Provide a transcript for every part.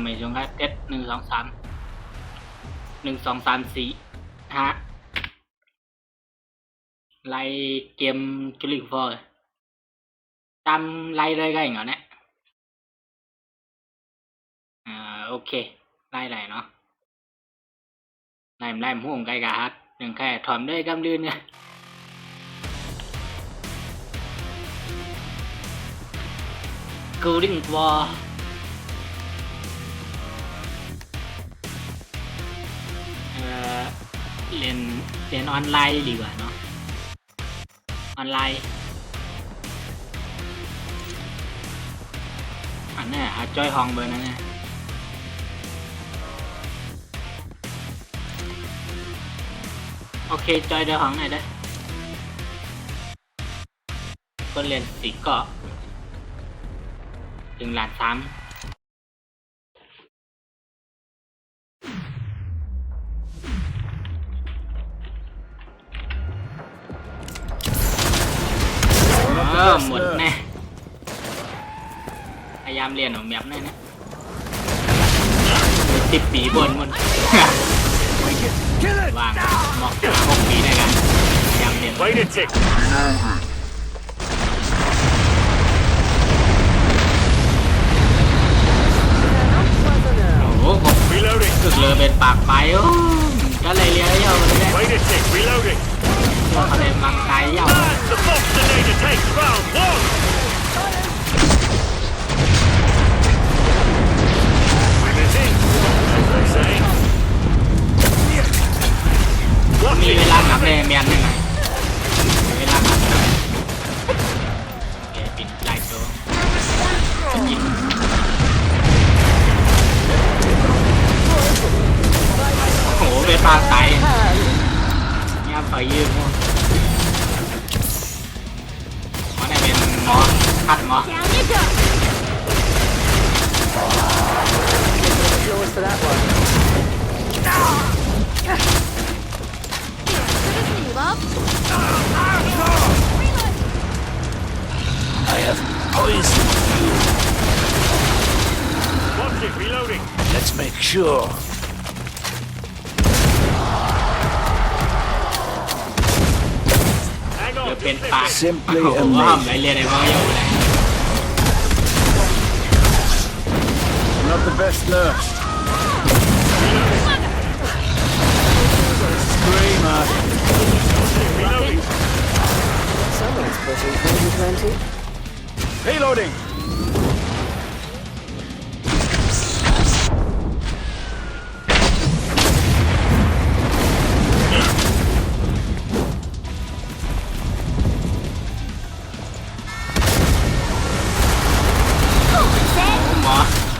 ไม่ใช่ครับเอส123 1 2 3 4 5ไล่เกมจุลิงฟอร์ตามไล่เลยก็อย่างเงี้ยนะโอเคไล่เนาะไล่หุ่งไกลกะฮัดหนึ่งแค่ถอมด้วยกำลืนเนี่ยกูริงวอร์เรียนออนไลน์ดีกว่าเนาะออนไลน์อันนี้จอยฮองเบอร์นั่นเนี่ยโอเคจอยเดอฮองไหนได้คนเรียนติเกาะถึงล้าน3หมดแน่พยายามเรียนของแบบนั้นนะ10 ปีบนวางเหมาะกับ6 ปีได้กันพยายามเรียนโอ้โหฝึกเลยเป็นปากไปโอ้ก็เลยเรียนเยอะเลยเขาเลยมังไกเยอะมีเวลาหนักเลยเมียนยังไงเวลาหนักโอเคปิดไล่ตัวยิงโอ้โหเป็นปลาไตเนี่ยไฟยืดมันได้เป็นหมอคัดหมอI have poisoned you. Watch it, reloading. Let's make sure. จะเป็นปาก Simply ผมว่า amazing. ไปเรียนในมออยู่เลย Not the best nurse. Screamer. Reloading. Someone's pushing 2020. Reloading.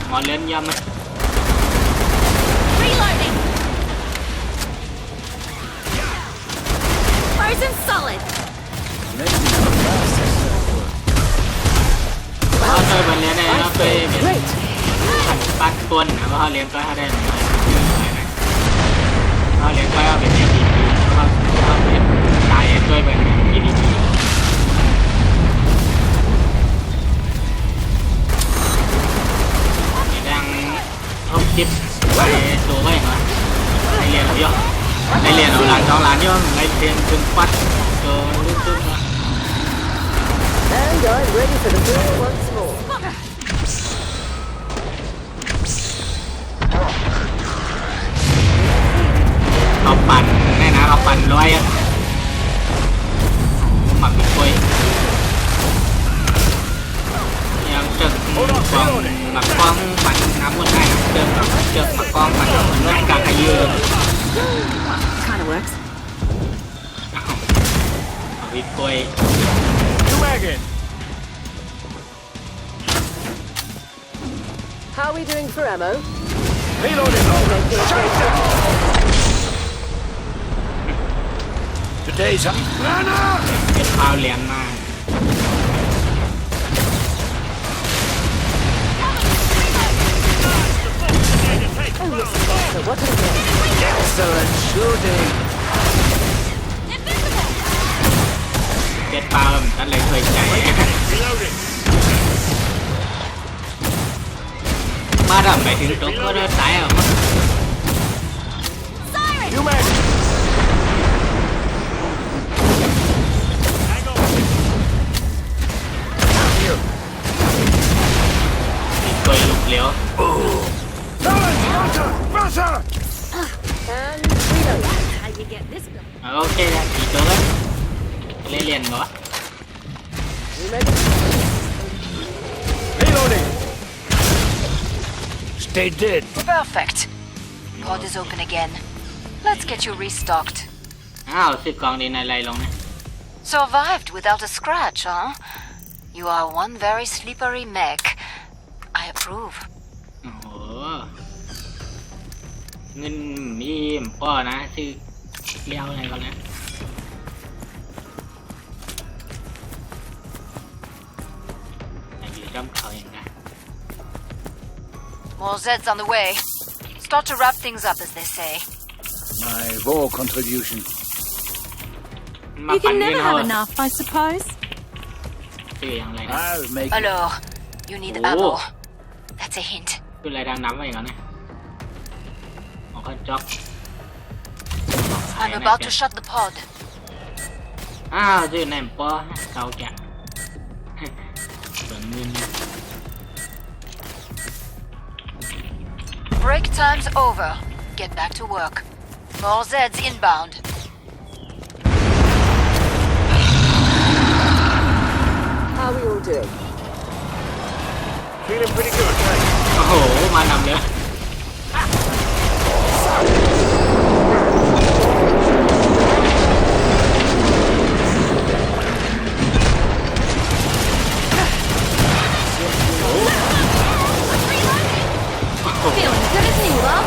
หมอเล่นยำไหม Reloading. Frozen solid. เขาเคยไปเรียนในเขาเคยเป็นขันปัดตัวนะว่าเขาเรียนก็เขาได้เขาเรียนก็เขาเป็นอย่างดีเขาเป็นตายช่วยเป็นดีดียังเอาจิ๊บไปตัวไว้เหรอในเรียนเอาเยอะในเรียนเอาหลาน2 ล้านเยอะในเรียนถึงปัดตัวรุ่นต้น And I'm ready for the duel once more. เขาปั่นแน่นะเขาปั่นร้อยอ่ะหมักกล้วยยังเจอกกองหมักกองปั่นน้ำมันได้เจอหมักกองปั่นน้ำมันได้กางขยืน Kind of works. วิกล้วย The wagon. How are we doing for ammo? Reloading. Today's up. Runner. เป็นข้าวเลี้ยงมาก So what is it? Excellent shooting. เจ็ดปลาผมตัดเลยเคยใจ Reloading. มาด ก็หมายถึงตัวก็ได้ตายอ่ะมั้ง New magazine. Hang on. Here. มีตัวหลุดเลี้ยว Balance, Walter! Faster! And reload. That's how you get this going. โอเคแล้วกี่ตัวแล้วเรียนเหรอ Reloading. Reloading. Stay dead. Perfect. Pod is open again. Let's get you restocked. อ้าว10 กล่องดีในไรลงนะ Survived without a scratch, huh? You are one very slippery mech. I approve. โอ้โหเงินมีป้อนะชื่อเลี้ยวอะไรก่อนนะไหนอยู่จำเขาอย่างไร More Zeds on the way. Start to wrap things up, as they say. My war contribution. มา You ปั่น can เงิน never เอา have enough, I suppose. ชื่ออย่างไรนะ I'll make it. Alors, you need Oh. ammo. That's a hint. ชื่ออะไรดังน้ำไว้ก่อนนะออกก็จ็อก I'm about to shut the pod. อ้าวชื่อแนมป้อเก่าแก่เหมือนมึน Break time's over. Get back to work. More Zeds inbound. How are we all doing? Feeling pretty good, thanks. โอ้โหมานำเลย Feeling good as new, love.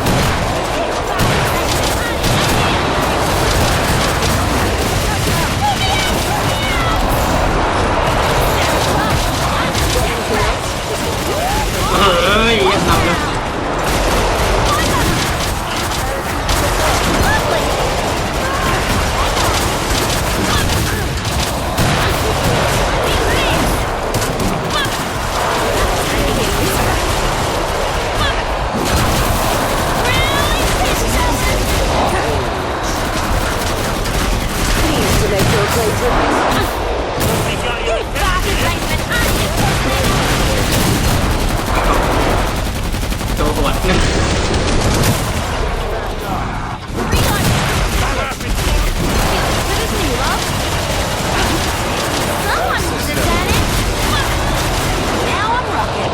Ôi, yên tâm luôn. Please to make your acquaintance. We got you infected. Đồ hột nữa. Good as new, love. Someone must have done it. Now I'm rocking.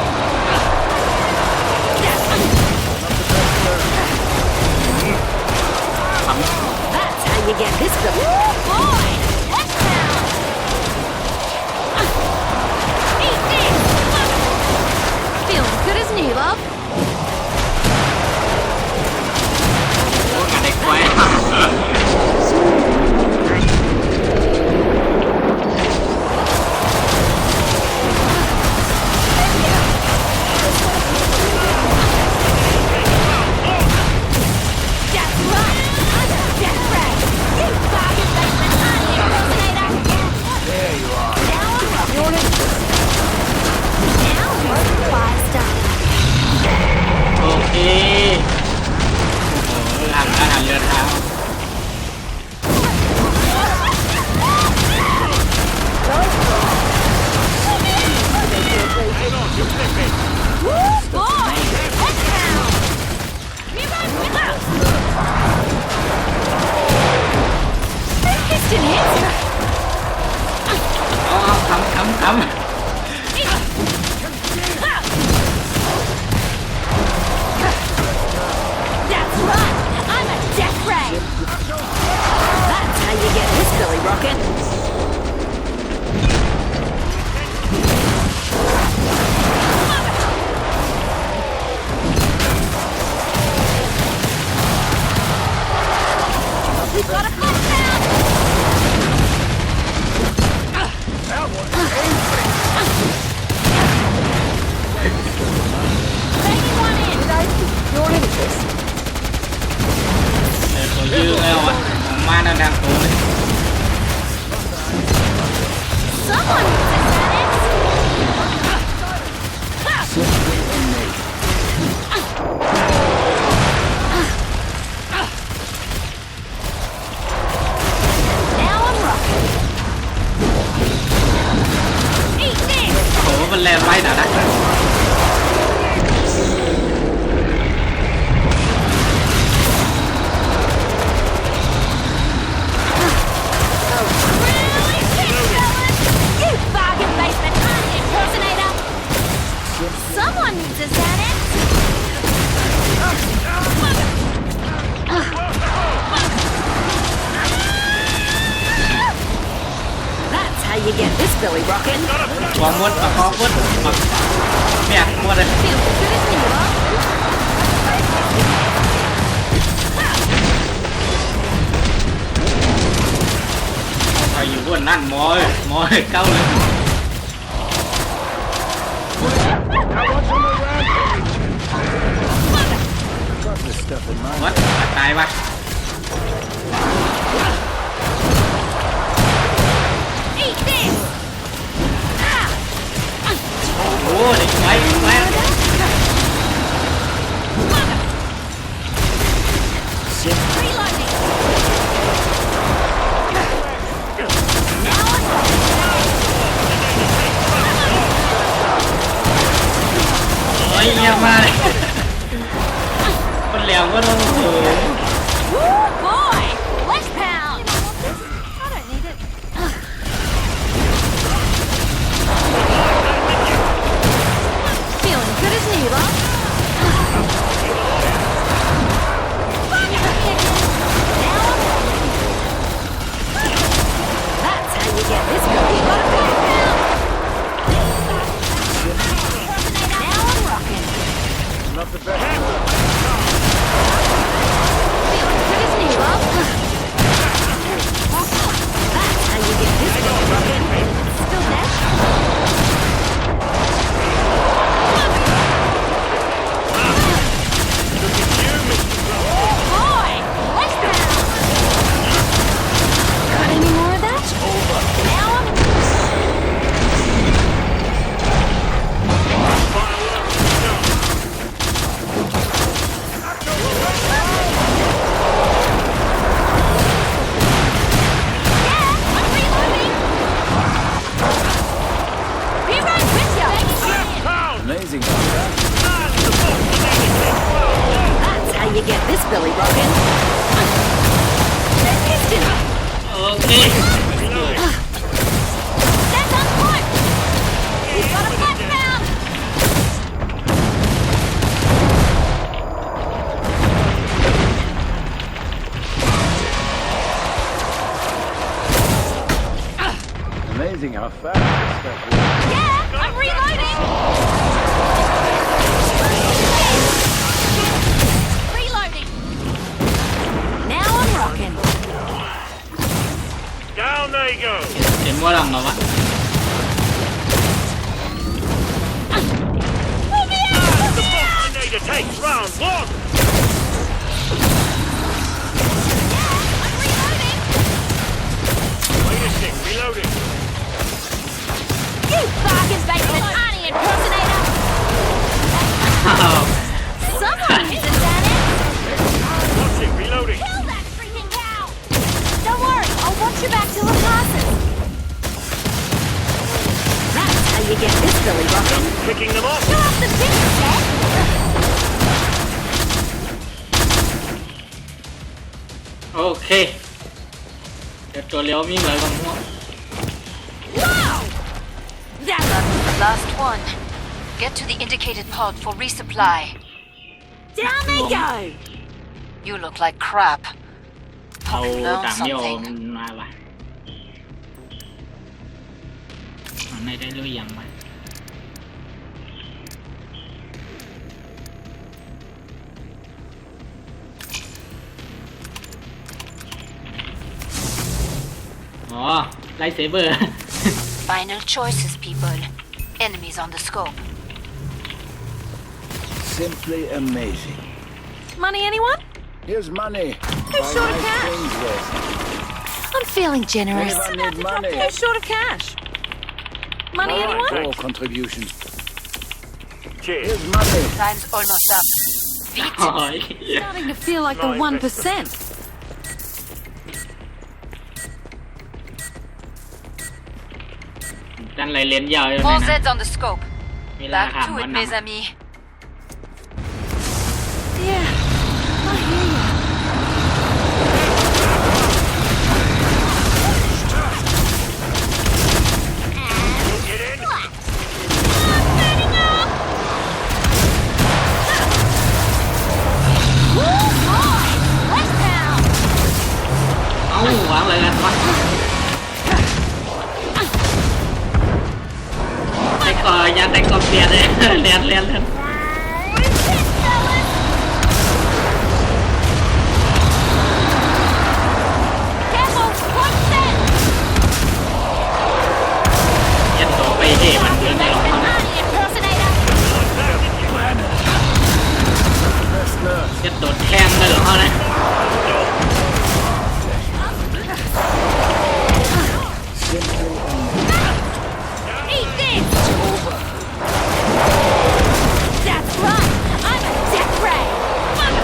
That's how you get this going. Boy, let's down. Eat this. Feeling good as new, love. Ủa, ngành này khỏe. That's right. I'm a death ray. You bargain basement onion impersonator. There you are. Now I'm rocking. Now we're fire starting. Ok. Ủa, làm đã làm lên hả? Hang on, you're slipping. Boy, let's down. Piston hits. Thấm. That's right. I'm a death ray. That's how you get this belly rocking. We've got a compound. Banging one in. Did I pique your interest? Tổ dư leo á. Ma nó đang cố đấy. Someone must have done it. มันแลนไว้นะ You bargain basement army impersonator! Someone needs a Xanax! That's how you get this belly rocking. วางมดประกอบมดเนี่ยมดเลย Feels as good as new, huh? ใครอยู่บนนั่นมอยเก้าเลย Got this stuff in mind. วัดตายปะ Eat this! โอ้เด็กไว้ไว้ Reloading! Now I'm โอ้ยเยี่ยมมากเลยคนเหลวก็ต้องโอ้ Woo, boy! Flesh pound! I don't need it. Feeling good as new, huh? That's how you get this belly rocking. Now I'm rocking. Not the best. Feeling good as new, huh? That's how you get this belly rocking. Still there? Boy! Flesh pound! Got any more of that? Now I'm I'm reloading! Be right with ya! Amazing. Doctor. That's how you get this belly rocking. Piston! โอเค That's on point! He's got a flat pound! Amazing how fast this stuff works. Yeah, I'm reloading! Reloading! Now I'm rocking! Down they go. เห็นว่าหลังเหรอวะ The Boxinator takes round one. I'm reloading! Wait a sec, reloading. You bargain basement army impersonator! อ้าว Someone needs a Xanax! Watch it, reloading. Kill that freaking cow! Don't worry, I'll watch your back till it passes. That's how you get this belly rocking. Picking them off. You're off the pitch, Ted! โอเคเดี๋ยวตัวเลี้ยวมีเหลือบางหัว Wow! That's That's the last one. Get to the indicated pod for resupply. down they go! You look like crap. เอา Hope you learned ต่างเดียว something. มาวะมันไม่ได้เรื่องยังไงอ๋อไลท์เซเบอร์ Final choices, people. Enemies on the scope. Simply amazing. Money, anyone? Here's money. Who's Buy short of nice cash? things with. I'm feeling generous. Anyone need money? Who's short of cash? Money, All right, anyone? thanks. All contributions. Cheers. Here's money. Time's almost up. Beat. โอ้ย Starting to feel like the 1%. ดันไรเลนยาวเลย All นะ Zeds on the scope. เวลา Back ถาม to ว่า it, หนัง mes amis. Yeah, I hear ya. Get in. Woo, boy! Westbound! เอ้าวางเลยกันวะแต่ก่อนอย่าแต่ก่อนเปลี่ยนเลยเลียน Careful! Watch that! เลียนตัวไปเท่มันเดินในหลอกเขานะ Honey impersonator! เลียนโดดแข้งเลยเหรอเขานะ Eat this! That's right! I'm a death ray! Bang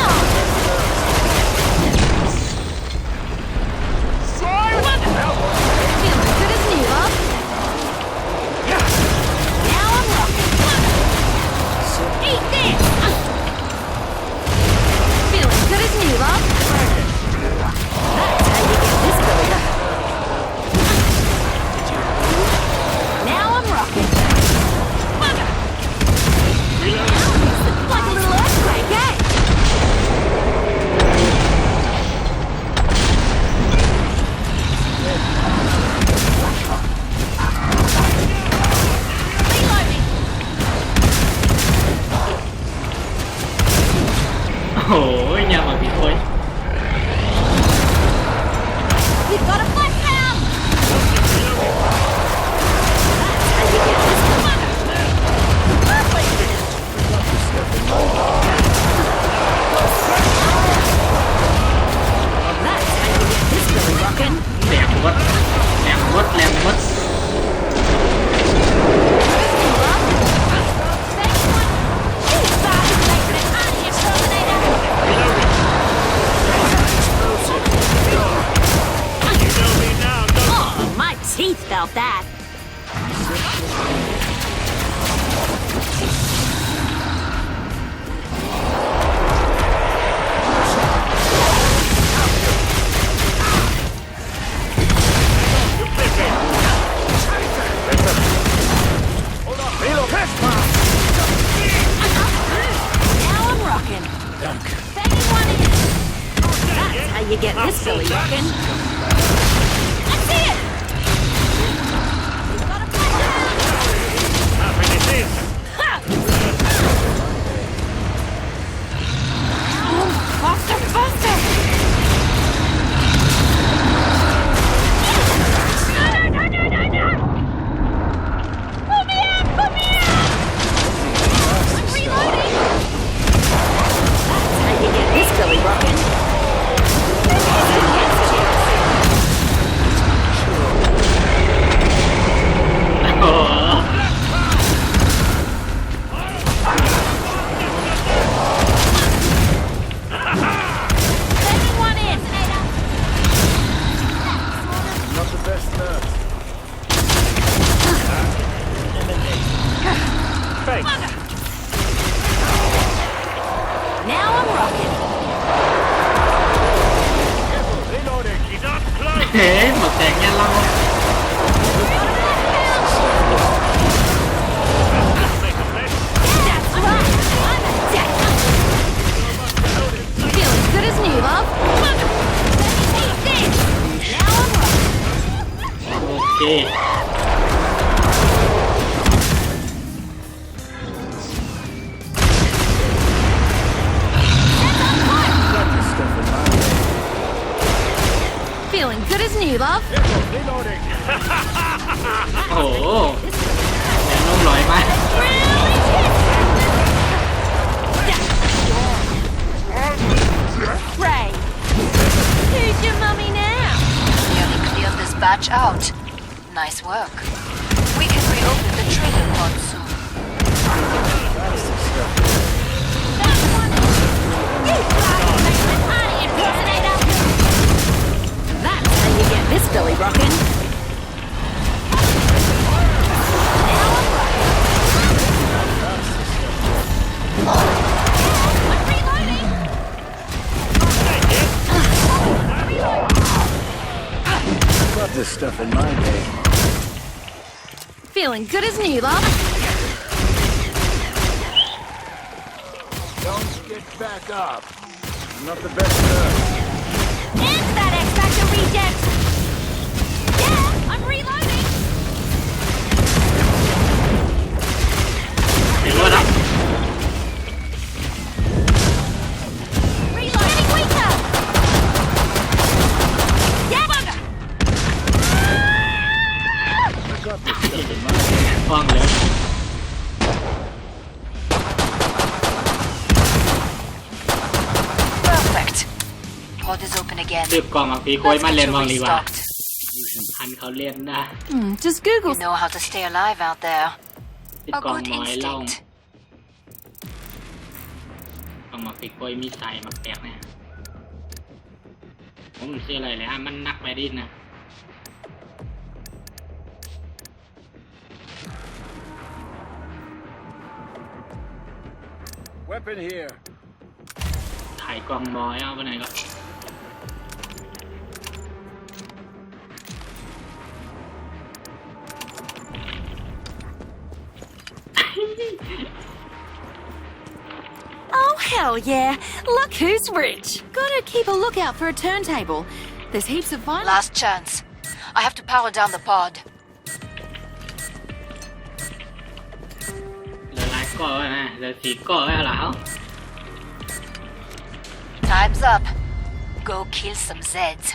on! Feeling good as new, huh? Now I'm rocking! Eat this! Feeling good as new, huh? That's how you get this belly up. Now I'm rocking! Like a little earthquake, eh? Reloading! โอ้โหยังมาพี่โอ้ย You've got a flash down! How you get this That's how you get this belly rocking. แหลมวัดแหลมวัดแหลมวัด These bastards making an honey impersonator! You know me now, don't Oh, my teeth felt that. you flip it. Now I'm rocking! Banging one in! That's how you get this belly rocking. I see it! He's got a flash down! How big it is. Faster, faster! No! Pull me out! Pull me out! I'm reloading! That's how you get this belly rocking. Feeling good as new, love. โอ้โหแรงนุ่มลอยมาก Ray, who's your mummy now? Nearly cleared this batch out. Nice work. We can reopen the trading pod soon. You bastard! Honey, this stuff in my day. Feeling good as new, love. Don't get back up. I'm not the best nurse. It's that X-Factor reject! Yeah, I'm reloading! เห็นว่าแล้ว Reloading weaker! Yeah! Bugger! I got this stuff in my day. ฟ้องเลย Perfect. Pod is open again. รีบกล่องเอาปีโคุย Let's มา get เล่น you บ้างดีกว่า restocked. พันเขาเล่นนะ Just Google. You know how to stay alive out there. ติด A กล่อง good น้อยเล่า instinct. กล่องมาปีโคุยมีใส่มาแปลกเนี่ยผมเชื่ออะไรเลยฮะมันนักไปดิ้นนะ Weapon here. ถ่ายกล่องน้อยเอาไปไหนก็ Oh, hell yeah. Look who's rich. Gotta keep a lookout for a turntable. There's heaps of vinyl. Last chance. I have to power down the pod. เหลือหลายก้อนนะเหลือ4ก้อนแล้ว Time's up. Go kill some Zeds.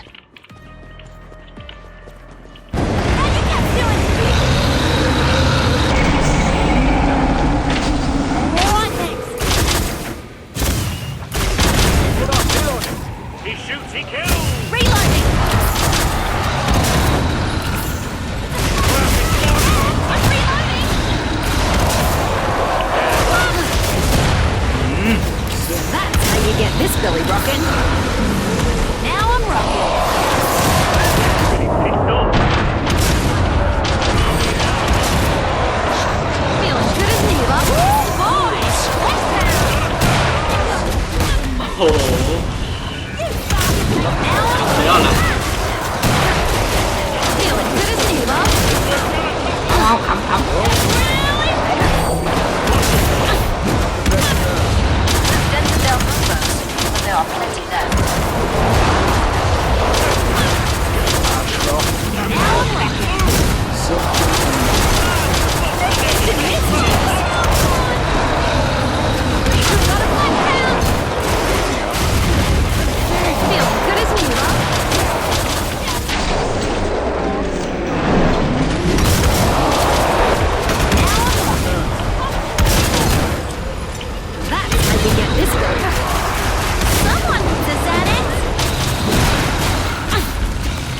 He shoots, he kills! Reloading! I'm reloading! That's how you get this belly rocking. Now I'm rocking! Picked up. Feeling good as new, love. Boys! Westbound! โอ้โห Now I'm เดี๋ยวละ Feeling good as new, love. เอาคำ Send the Delta first, but there are plenty left. now I'm rocking! We've got a blackbound! Feeling good as new, love. That's how you get this belly. Someone needs a Xanax!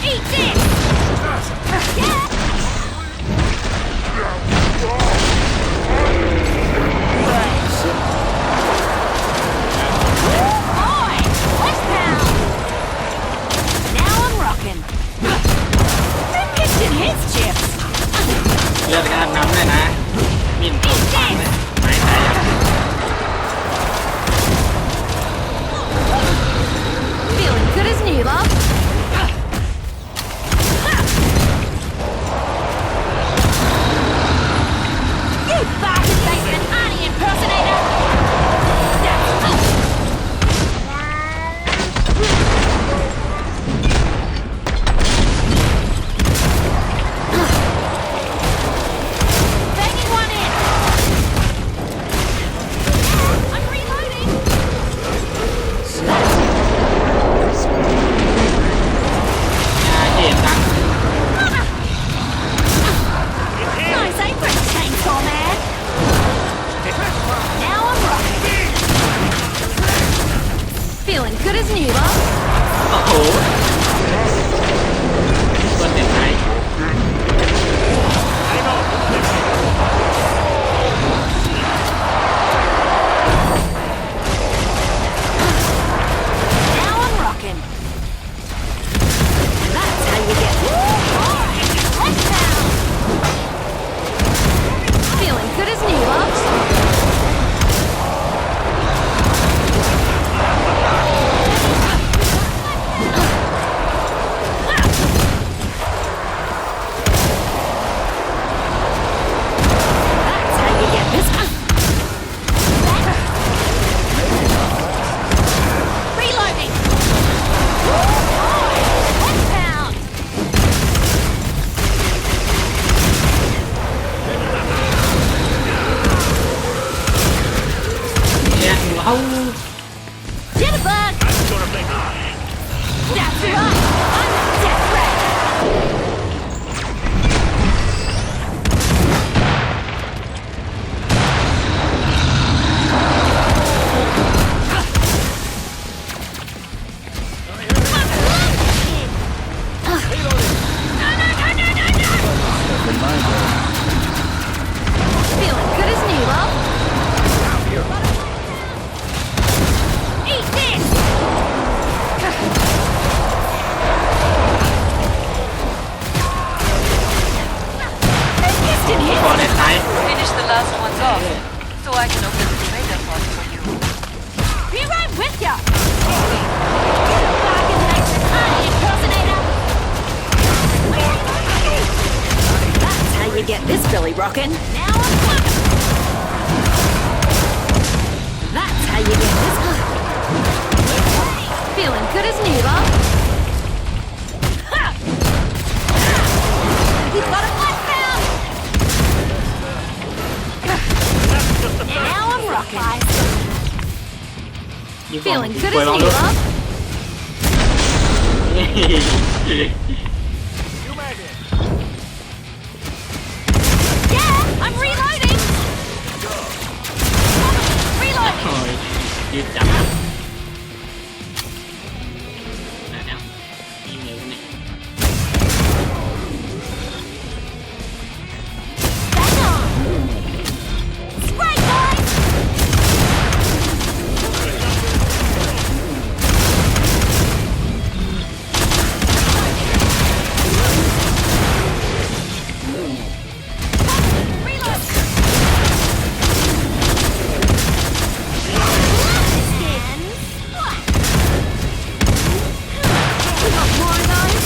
Eat this! Yeah! Boy! Westbound! Now I'm rocking! The kitchen hits chips. เลือดการน้ำเลยนะมินตกปากเลยไหน Feeling good as new, love. You bastard basement Arnie impersonator! Banging one in! I'm reloading! That's right! I'm a death ray! Feeling good as new, love. Eat this! Piston พ hit. อในไซส์ Finish the last ones off, so I can open the trader pod for you. Be right with ya! Bargain basement honey impersonator! That's how you get this belly rockin'. Now I'm coming! That's how you get this. Feeling good as new, love. Ha! He's got a flashbound! Now I'm rocking! ยิ่งกว่า Feeling good ป่วย as ลอง new, ดู love. Yeah! I'm reloading! Reloading! โอ้ยยืดจับนะเดี๋ยวอีเมลกันเนี่ย Back on! Spray, boys! Reload! We got more of those.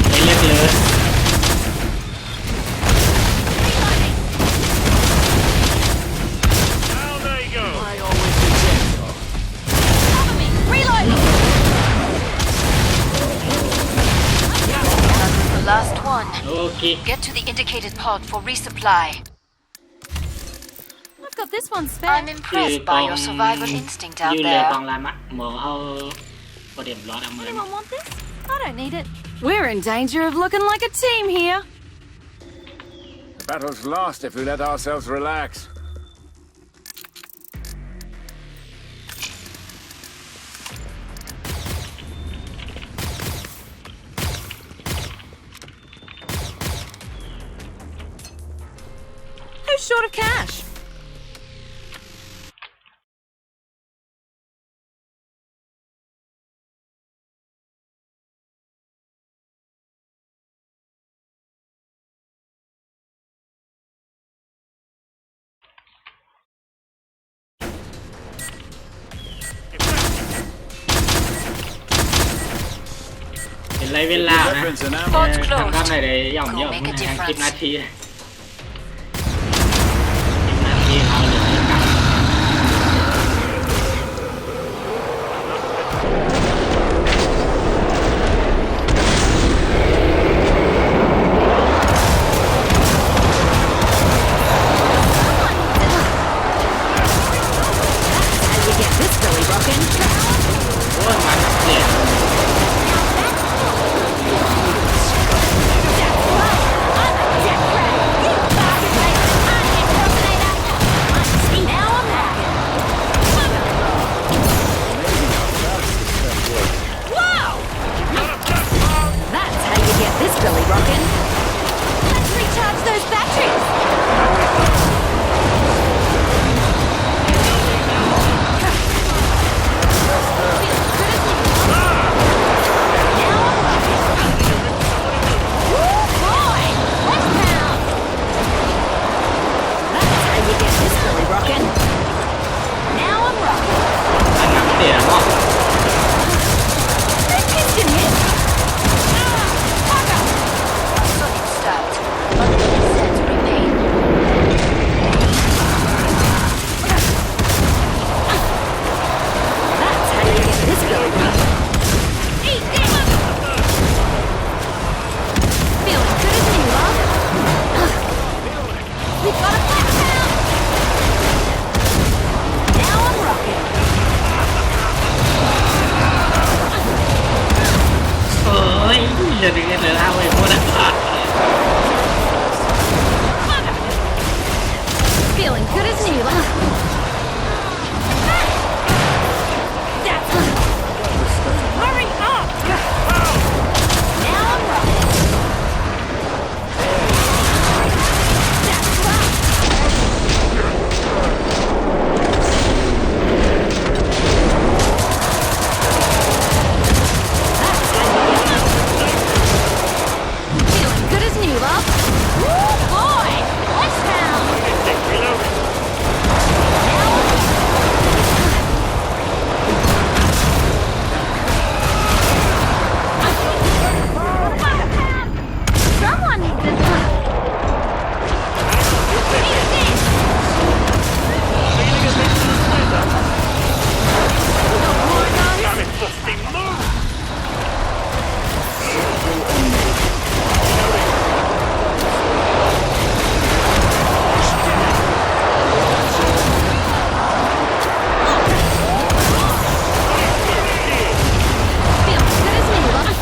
ไม่เรียกเลย Down they go. Cover me! Reloading! That was the last one. โอเค Get to the indicated pod for resupply. I've got this one spare. I'm impressed by your survival instinct out ยืนเรือกอง there. ลายมัดหมอเอาประเดี๋ยวร้อนเอามา Anyone want this? I don't need it. We're in danger of looking like a team here. Battle's lost if we let ourselves relax. Who's short of cash? Effective. เป็นไรเวลานะ Weapons and ammo. ทำกันหน่อยเลยย่อมย่อม Make a 10 difference. นาที10 นาทีเอาเลยกลับ How you get this belly rockin'? โอ้ยมันเนี่ย That's right! I'm a death ray! จะดึงกันเลยนะเว้ยพูดอ่ะ Feeling good as new. Hurry up! Now I'm running. That's right. Feeling good as new, love. Woo, boy! Let's down. Reloading. Someone needs this one. Eat this. Feeling a bit to the center. No more, guys. Damn it, Busty, move! Feeling good as new, love.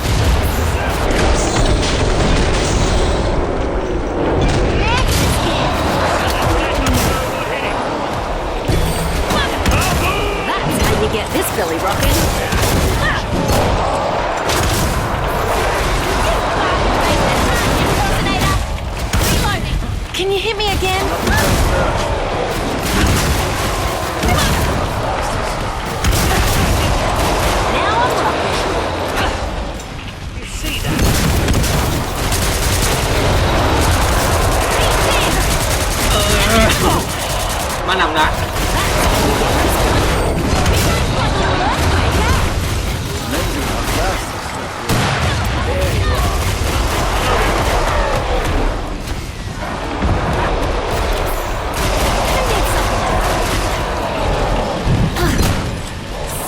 That's how you get this belly rocking. Can you hit me again? Now I'm rocking. You see that? Eat this. มานำนะ Amazing how fast this stuff is. There you are.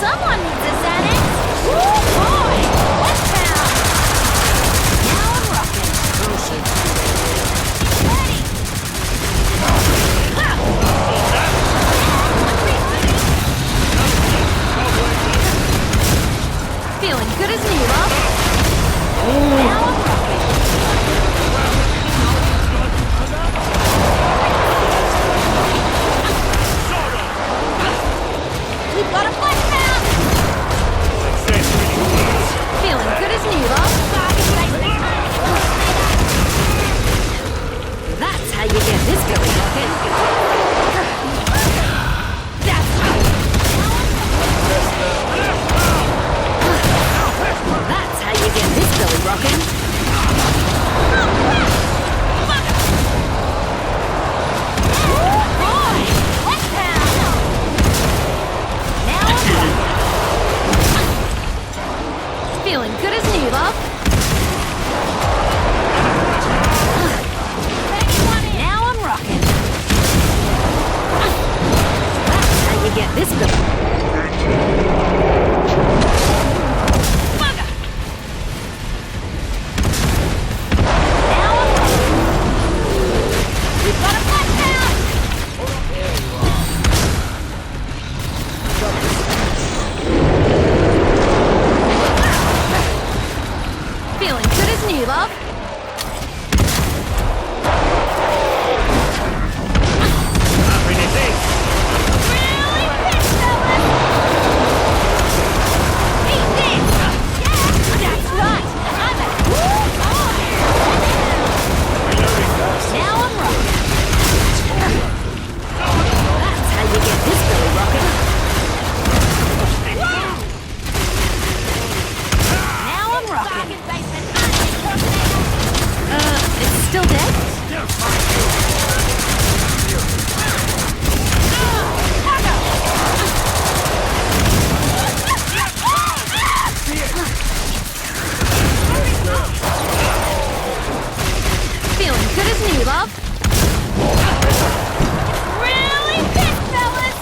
Someone needs a Xanax. Woo, boy! Let's down. Now I'm rocking. Ready. Feeling good as new, love. Now I'm rocking. We've got a flashback. Success really works. Feeling good as new, love. That's how you get this belly rocking. That's right. That's how you get this belly rocking. Boy, let's down. Now I'm rocking. Feeling good as new, love. Now I'm rocking. That's how you get this belly. Now I'm rocking. We've got a flashback. Feeling good as new, love. Happy to see. Really pissed, fellas. Eat this. Yeah, that's right. I'm a woo boy. Now I'm rocking. That's how you get this belly rocking. Now I'm rocking. It's still dead? Feeling good as new, love. Really pissed, fellas.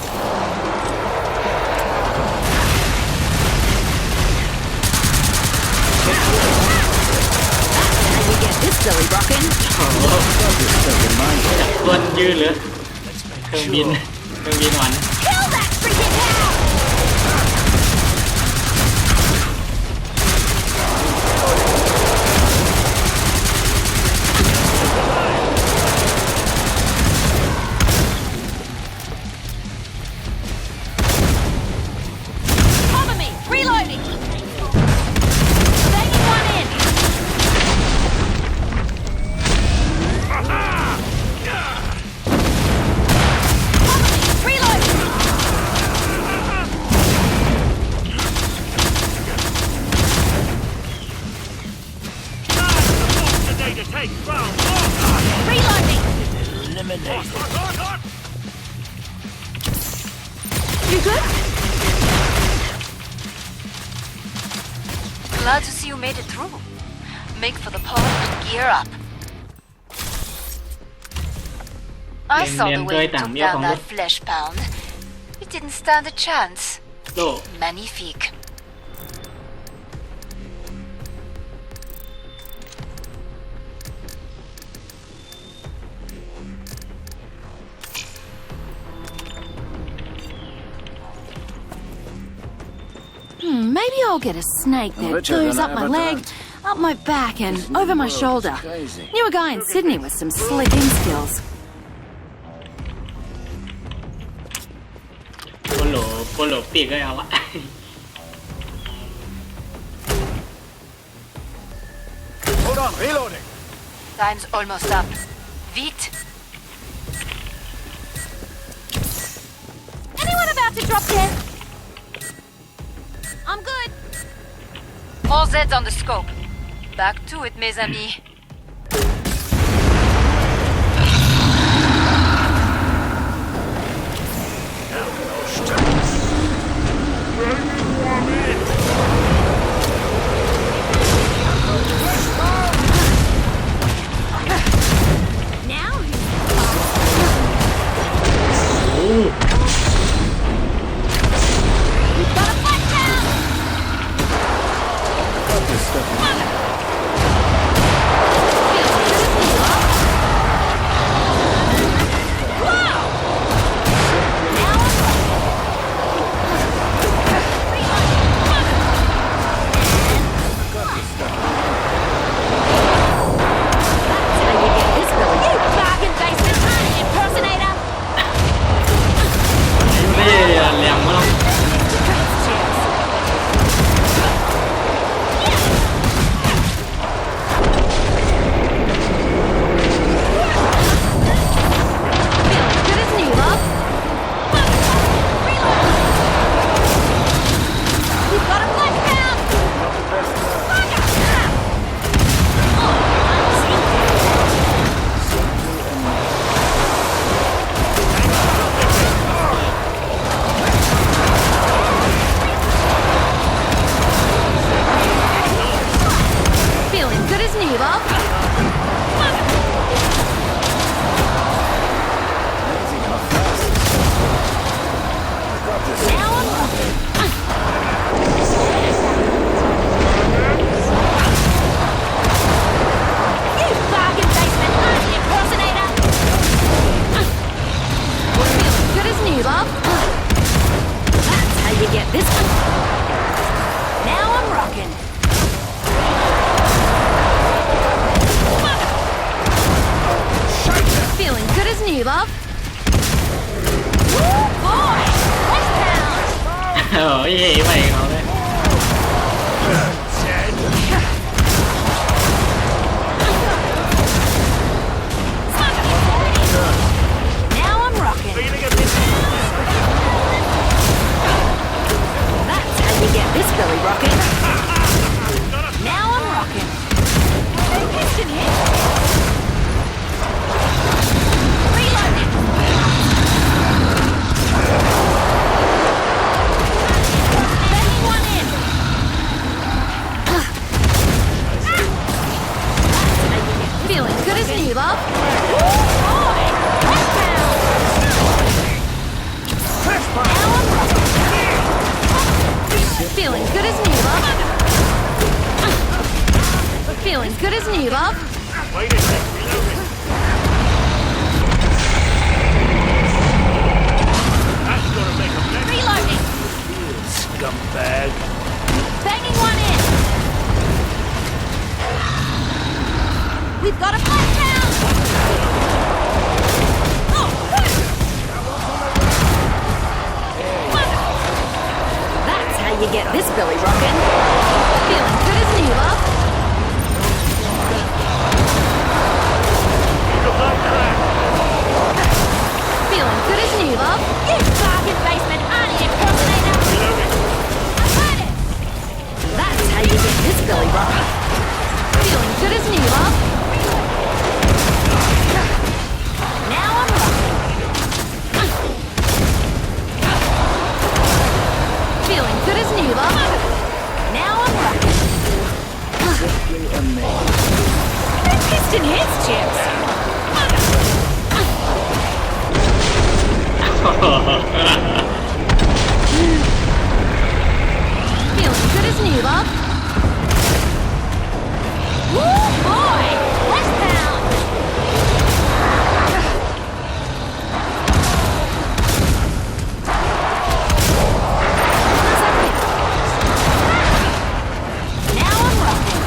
That's how you get this belly rocking. ส่วนยืนเหรือเครื่องบินหวัน Kill that freaking cow. good? Glad to see you made it through. Make for the pod and gear up. I saw the way you took down that flesh pound. It didn't stand a chance. โล Magnifique. Maybe I'll get a snake that bet you're goes gonna up my have a leg, dance. up my back, and This new over my world is shoulder. crazy. Knew a guy in Sydney with some slipping skills. โปโลปีกก็เอาอะ Hold on, reloading. Time's almost up. Vite. Anyone about to drop dead? I'm good. All Z's on the scope. Back to it, mes amis. Now we've got a fight down. Got this stuff. You bargain basement honey impersonator! ไม่ได้เรียนมาหรอก Good as new, love. We've got a flash pound. Feeling good as new, love. Amazing how fast this I got this. Now I'm You bargain basement honey impersonator! feeling good as new, love. That's how you get this one. Now I'm rocking. Feeling good as new, love. Woo boy! Flesh pound! โอ้ยไปเขาเลย Now I'm rocking. Feeling a bit That's how you get this belly rocking. Now I'm rocking. Big piston hit. Reloading! Banging one in! Feeling good as new, love. Woo boy! Flesh pound! Now I'm rocking. Feeling good as new, love. Feeling good as new, love. Wait a sec, reloading. That's gonna make a mess. Reloading! Scumbag. Banging one in! We've got a flash pound! Oh, That's how you get this belly rocking. Feeling good as new, love. Look like that. Feeling good as new, love. you bargain basement honey impersonator! Reloading. I've heard it! That's how you get this belly rocking. Feeling good as new, love. Now I'm rocking. Amazing. They pissed in his chips. Feeling good as new, love. Woo, boy! Westbound! Now I'm rocking.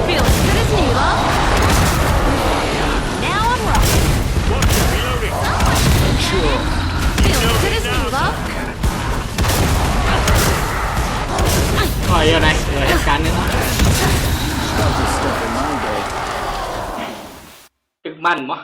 Feeling good as new, love. Now I'm rocking. Watch it, reloading. Sure. Feeling good as new, love. ถอยอยู่ไหนเหลือเหตุการณ์หนึง Not a step in my day. ตึกมั่นวะ